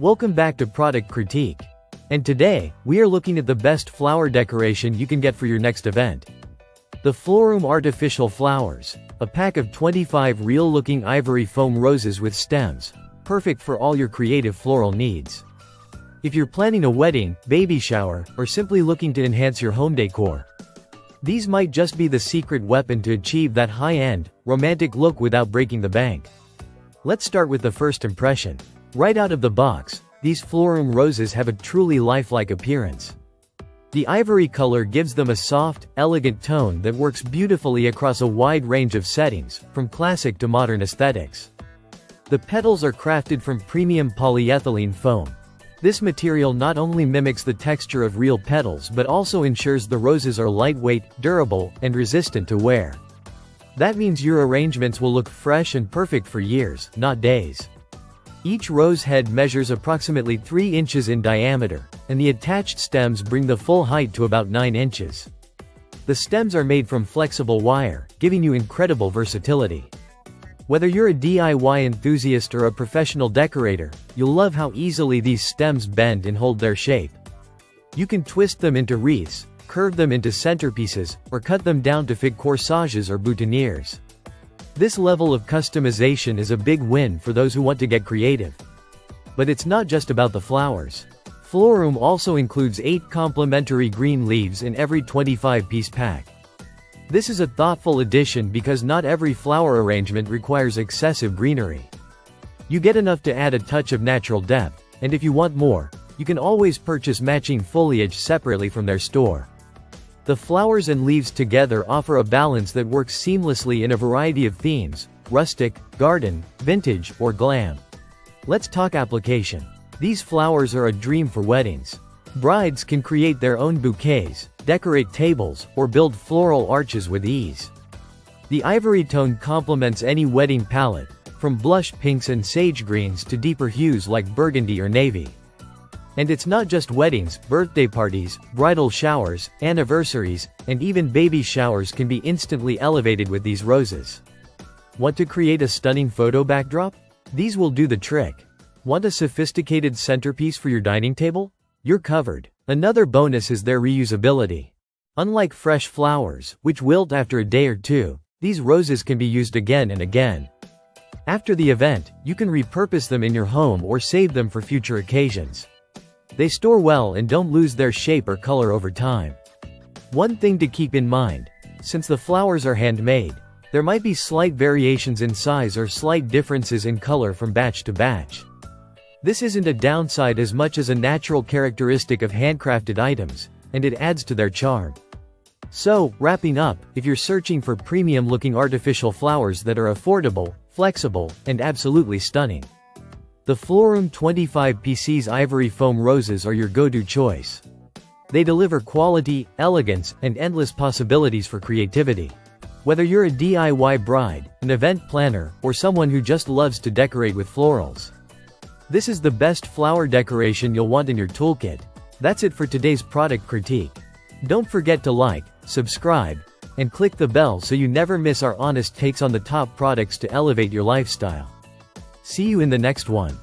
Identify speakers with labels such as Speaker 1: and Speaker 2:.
Speaker 1: Welcome back to Product Critique. And today, we are looking at the best flower decoration you can get for your next event. The Floroom Artificial Flowers, a pack of 25 real-looking ivory foam roses with stems, perfect for all your creative floral needs. If you're planning a wedding, baby shower, or simply looking to enhance your home decor, these might just be the secret weapon to achieve that high-end, romantic look without breaking the bank. Let's start with the first impression. Right out of the box, these Floroom roses have a truly lifelike appearance. The ivory color gives them a soft, elegant tone that works beautifully across a wide range of settings, from classic to modern aesthetics. The petals are crafted from premium polyethylene foam. This material not only mimics the texture of real petals but also ensures the roses are lightweight, durable, and resistant to wear. That means your arrangements will look fresh and perfect for years, not days. Each rose head measures approximately 3 inches in diameter, and the attached stems bring the full height to about 9 inches. The stems are made from flexible wire, giving you incredible versatility. Whether you're a DIY enthusiast or a professional decorator, you'll love how easily these stems bend and hold their shape. You can twist them into wreaths, curve them into centerpieces, or cut them down to fit corsages or boutonnieres. This level of customization is a big win for those who want to get creative. But it's not just about the flowers. Floroom also includes 8 complementary green leaves in every 25-piece pack. This is a thoughtful addition because not every flower arrangement requires excessive greenery. You get enough to add a touch of natural depth, and if you want more, you can always purchase matching foliage separately from their store. The flowers and leaves together offer a balance that works seamlessly in a variety of themes: rustic, garden, vintage, or glam. Let's talk application. These flowers are a dream for weddings. Brides can create their own bouquets, decorate tables, or build floral arches with ease. The ivory tone complements any wedding palette, from blush pinks and sage greens to deeper hues like burgundy or navy. And it's not just weddings, birthday parties, bridal showers, anniversaries, and even baby showers can be instantly elevated with these roses. Want to create a stunning photo backdrop? These will do the trick. Want a sophisticated centerpiece for your dining table? You're covered. Another bonus is their reusability. Unlike fresh flowers, which wilt after a day or two, these roses can be used again and again. After the event, you can repurpose them in your home or save them for future occasions. They store well and don't lose their shape or color over time. One thing to keep in mind: since the flowers are handmade, there might be slight variations in size or slight differences in color from batch to batch. This isn't a downside as much as a natural characteristic of handcrafted items, and it adds to their charm. So, wrapping up, if you're searching for premium-looking artificial flowers that are affordable, flexible, and absolutely stunning, the Floroom 25PC's ivory foam roses are your go-to choice. They deliver quality, elegance, and endless possibilities for creativity. Whether you're a DIY bride, an event planner, or someone who just loves to decorate with florals, this is the best flower decoration you'll want in your toolkit. That's it for today's product critique. Don't forget to like, subscribe, and click the bell so you never miss our honest takes on the top products to elevate your lifestyle. See you in the next one.